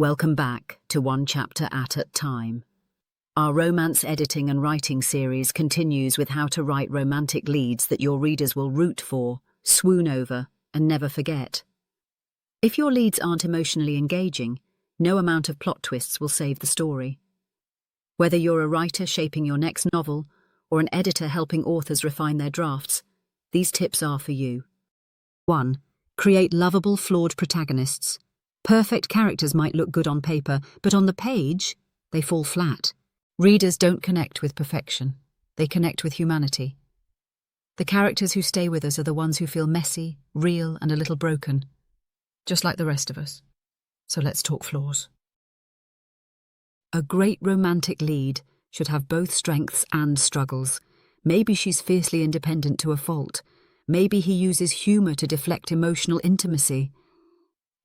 Welcome back to One Chapter at a Time. Our romance editing and writing series continues with how to write romantic leads that your readers will root for, swoon over, and never forget. If your leads aren't emotionally engaging, no amount of plot twists will save the story. Whether you're a writer shaping your next novel or an editor helping authors refine their drafts, these tips are for you. 1. Create lovable, flawed protagonists. Perfect characters might look good on paper, but on the page, they fall flat. Readers don't connect with perfection. They connect with humanity. The characters who stay with us are the ones who feel messy, real, and a little broken. Just like the rest of us. So let's talk flaws. A great romantic lead should have both strengths and struggles. Maybe she's fiercely independent to a fault. Maybe he uses humour to deflect emotional intimacy.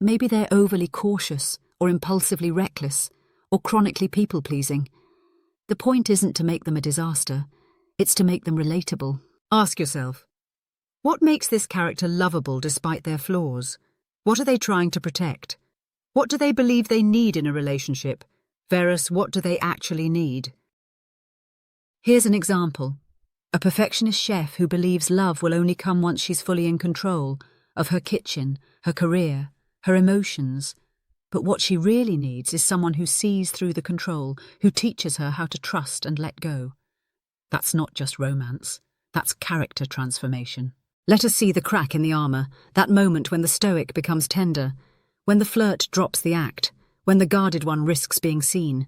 Maybe they're overly cautious, or impulsively reckless, or chronically people-pleasing. The point isn't to make them a disaster, it's to make them relatable. Ask yourself, what makes this character lovable despite their flaws? What are they trying to protect? What do they believe they need in a relationship, versus what do they actually need? Here's an example. A perfectionist chef who believes love will only come once she's fully in control of her kitchen, her career, her emotions. But what she really needs is someone who sees through the control, who teaches her how to trust and let go. That's not just romance. That's character transformation. Let us see the crack in the armour, that moment when the stoic becomes tender, when the flirt drops the act, when the guarded one risks being seen.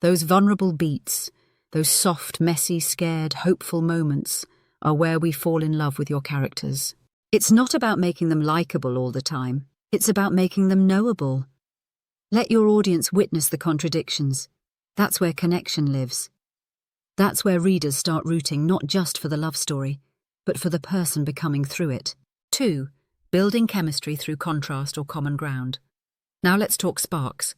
Those vulnerable beats, those soft, messy, scared, hopeful moments are where we fall in love with your characters. It's not about making them likeable all the time. It's about making them knowable. Let your audience witness the contradictions. That's where connection lives. That's where readers start rooting not just for the love story, but for the person becoming through it. 2. Building chemistry through contrast or common ground. Now let's talk sparks.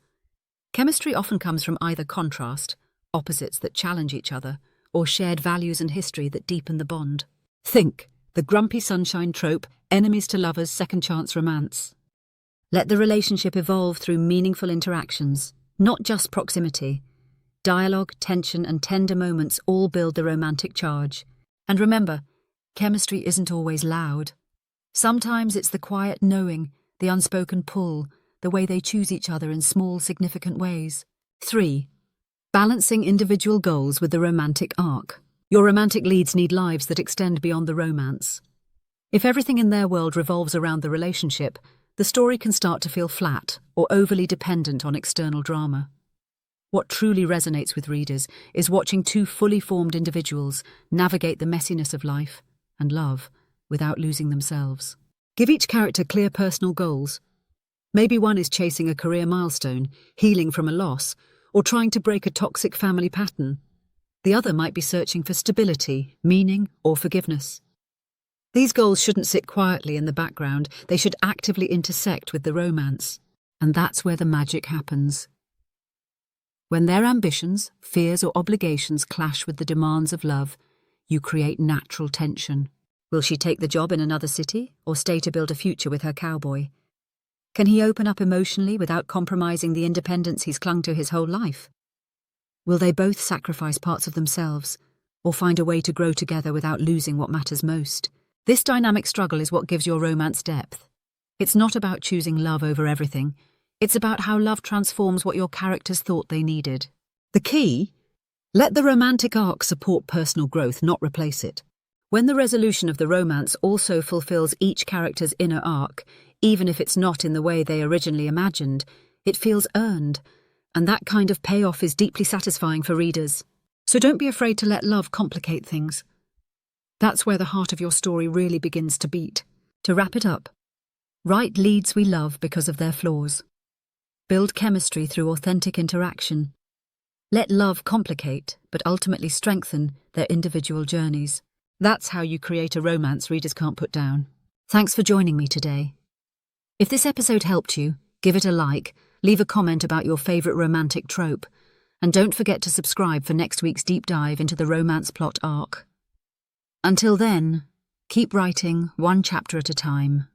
Chemistry often comes from either contrast, opposites that challenge each other, or shared values and history that deepen the bond. Think, the grumpy sunshine trope, enemies to lovers, second chance romance. Let the relationship evolve through meaningful interactions, not just proximity. Dialogue, tension, and tender moments all build the romantic charge. And remember, chemistry isn't always loud. Sometimes it's the quiet knowing, the unspoken pull, the way they choose each other in small, significant ways. 3. Balancing individual goals with the romantic arc. Your romantic leads need lives that extend beyond the romance. If everything in their world revolves around the relationship, the story can start to feel flat or overly dependent on external drama. What truly resonates with readers is watching two fully formed individuals navigate the messiness of life and love without losing themselves. Give each character clear personal goals. Maybe one is chasing a career milestone, healing from a loss, or trying to break a toxic family pattern. The other might be searching for stability, meaning, or forgiveness. These goals shouldn't sit quietly in the background, they should actively intersect with the romance. And that's where the magic happens. When their ambitions, fears, or obligations clash with the demands of love, you create natural tension. Will she take the job in another city, or stay to build a future with her cowboy? Can he open up emotionally without compromising the independence he's clung to his whole life? Will they both sacrifice parts of themselves, or find a way to grow together without losing what matters most? This dynamic struggle is what gives your romance depth. It's not about choosing love over everything. It's about how love transforms what your characters thought they needed. The key? Let the romantic arc support personal growth, not replace it. When the resolution of the romance also fulfills each character's inner arc, even if it's not in the way they originally imagined, it feels earned. And that kind of payoff is deeply satisfying for readers. So don't be afraid to let love complicate things. That's where the heart of your story really begins to beat. To wrap it up, write leads we love because of their flaws. Build chemistry through authentic interaction. Let love complicate, but ultimately strengthen, their individual journeys. That's how you create a romance readers can't put down. Thanks for joining me today. If this episode helped you, give it a like, leave a comment about your favourite romantic trope, and don't forget to subscribe for next week's deep dive into the romance plot arc. Until then, keep writing one chapter at a time.